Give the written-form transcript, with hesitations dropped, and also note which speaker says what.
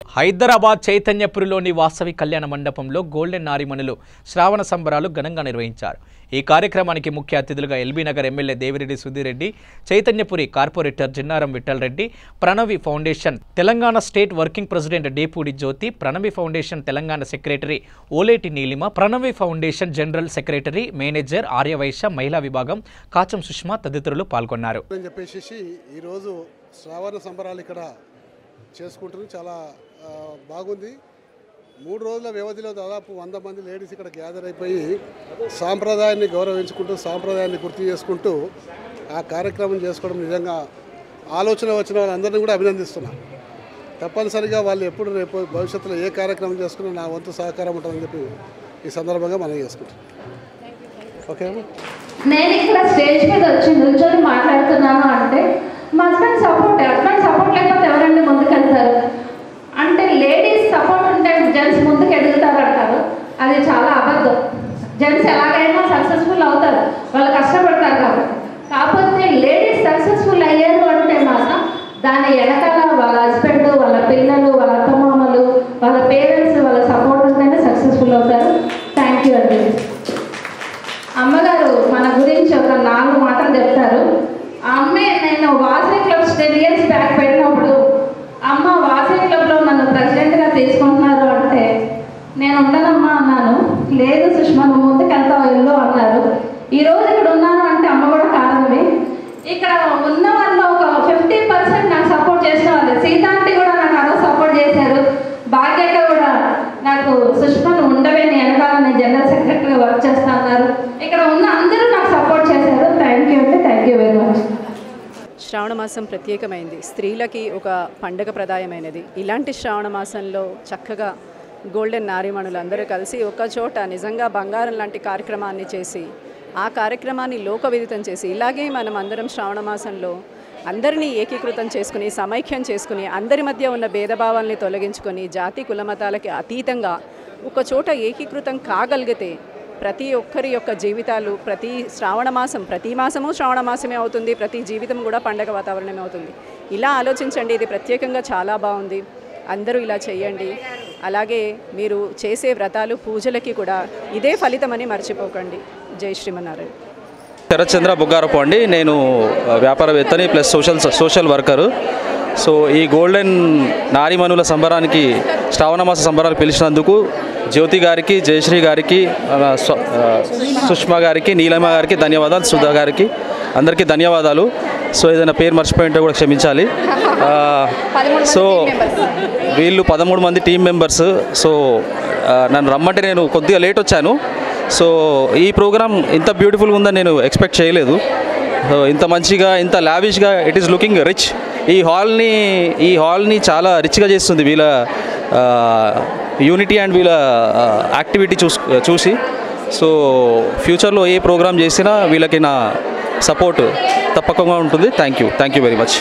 Speaker 1: హైదరాబాద్ చైతన్యపురిలోని వాసవి కళ్యాణ మండపంలో గోల్డెన్ నారిమణులు శ్రావణ సంబరాలు ఘనంగా నిర్వహించారు. ఈ కార్యక్రమానికి ముఖ్య అతిథులుగా LB Nagar MLA Devireddy Sudheer Reddy, Chaitanyapuri corporator Jinnaram Vittal Reddy, Pranavi foundation Telangana state working president Depudi Jyothi, Pranavi foundation Telangana secretary Oleti Neelima, Pranavi foundation general secretary manager Aryavaishya మహిళా విభాగం కాచం సుష్మా తదితరులు పాల్గొన్నారు.
Speaker 2: చేసుకుంటారు. చాలా బాగుంది. 3 రోజుల వ్యవధిలో దాదాపు 100 మంది లేడీస్ ఇక్కడ గ్యాదర్ అయిపోయి సాంప్రదాయాన్ని గౌరవించుకుంటూ సాంప్రదాయాన్ని గుర్తు చేసుకుంటూ ఆ కార్యక్రమం చేసుకోవడం నిజంగా ఆలోచన వచ్చిన వాళ్ళందరినీ కూడా అభినందిస్తున్నాను. తప్పనిసరిగా వాళ్ళు ఎప్పుడు రేపు భవిష్యత్తులో ఏ కార్యక్రమం చేసుకున్నా నా వంతు సహకారం ఉంటుందని చెప్పి ఈ సందర్భంగా మనం చేసుకుంటాం. ఓకే,
Speaker 3: నేను ఇక్కడ స్టేజ్ మీద వచ్చి నిల్చొని మాట్లాడుతున్నాను అంటే మా హస్బెండ్ సపోర్ట్ లేకపోతే ఎవరండి ముందుకెళ్తారు అంటే లేడీస్ సపోర్ట్ ఉంటే జెంట్స్ ముందుకు ఎదుగుతారు అంటారు. అది చాలా అబద్ధం. జెంట్స్ ఎలాగైనా సక్సెస్ఫుల్ అవుతారు, వాళ్ళు కష్టపడతారు కాబట్టి. కాకపోతే లేడీస్ సక్సెస్ఫుల్ అయ్యారు అంటే మాత్రం దాని వెనకాల వాళ్ళ హస్బెండ్, వాళ్ళ పిల్లలు, వాళ్ళ అత్తమామలు, వాళ్ళ పేరెంట్స్, వాళ్ళ సపోర్ట్ ఉంటేనే సక్సెస్ఫుల్ అవుతారు. థ్యాంక్ యూ అండి. అమ్మగారు మన గురించి ఒక 4 మాటలు చెప్తారు. ఆ అమ్మే నేను వాసవి క్లబ్ 10 years బ్యాక్ పెట్టినప్పుడు అమ్మ వాసవి క్లబ్లో నన్ను ప్రెసిడెంట్గా తీసుకుంటున్నారు అంటే నేను ఉండనమ్మా అన్నాను. లేదు సుష్మా, నువ్వు ముందుకు వెళ్తావు ఇల్లు అన్నారు. ఈరోజు ఇక్కడ ఉన్నాను అంటే అమ్మ కూడా కారణమే. ఇక్కడ ఉన్న వాళ్ళు ఒక 50% నాకు సపోర్ట్ చేసిన వాళ్ళు. సీతాంటి కూడా నాకు అలా సపోర్ట్ చేశారు. భాగ్యక్క కూడా నాకు సుష్మా నువ్వు ఉండవే, నీ వెనకాల నేను జనరల్ సెక్రటరీగా వర్క్ చేస్తా అన్నారు. ఇక్కడ ఉన్న అందరూ నాకు సపోర్ట్ చేశారు. థ్యాంక్ యూ అండి. Thank you very much.
Speaker 4: Shravana మాసం ప్రత్యేకమైంది, స్త్రీలకి ఒక పండగ ప్రదాయమైనది. ఇలాంటి శ్రావణ మాసంలో చక్కగా గోల్డెన్ నారీమణులు అందరూ కలిసి ఒక చోట నిజంగా బంగారం లాంటి కార్యక్రమాన్ని చేసి ఆ కార్యక్రమాన్ని లోకవిదితం చేసి ఇలాగే మనం అందరం శ్రావణ మాసంలో అందరినీ ఏకీకృతం చేసుకుని సమైక్యం చేసుకుని అందరి మధ్య ఉన్న భేదభావాల్ని తొలగించుకొని జాతి కులమతాలకి అతీతంగా ఒక చోట ఏకీకృతం కాగలిగితే ప్రతి ఒక్కరి యొక్క జీవితాలు ప్రతి మాసము శ్రావణ మాసమే అవుతుంది. ప్రతి జీవితం కూడా పండగ వాతావరణమే అవుతుంది. ఇలా ఆలోచించండి. ఇది ప్రత్యేకంగా చాలా బాగుంది. అందరూ ఇలా చేయండి. అలాగే మీరు చేసే వ్రతాలు పూజలకి కూడా ఇదే ఫలితమని మర్చిపోకండి. జై శ్రీమన్నారాయణ.
Speaker 5: శరత్చంద్ర బుగ్గారపు అండి. నేను వ్యాపారవేత్తని ప్లస్ సోషల్ వర్కరు. సో ఈ గోల్డెన్ నారీమణుల సంబరానికి శ్రావణమాస సంబరానికి పిలిచినందుకు జ్యోతి గారికి, జయశ్రీ గారికి, సుష్మా గారికి, నీలమ గారికి ధన్యవాదాలు, సుధా గారికి అందరికీ ధన్యవాదాలు. సో ఏదైనా పేరు మర్చిపోయింటే కూడా క్షమించాలి. సో వీళ్ళు 13 మంది టీమ్ మెంబర్స్. సో నన్ను రమ్మంటే నేను కొద్దిగా లేట్ వచ్చాను. సో ఈ ప్రోగ్రామ్ ఇంత బ్యూటిఫుల్గా ఉందని నేను ఎక్స్పెక్ట్ చేయలేదు. సో ఇంత మంచిగా, ఇంత లావిష్గా, ఇట్ ఈస్ లుకింగ్ రిచ్. ఈ హాల్ని చాలా రిచ్గా చేస్తుంది వీళ్ళ యూనిటీ అండ్ వీళ్ళ యాక్టివిటీ చూసి. సో ఫ్యూచర్లో ఏ ప్రోగ్రామ్ చేసినా వీళ్ళకి నా సపోర్ట్ తప్పకుండా ఉంటుంది. Thank you very much.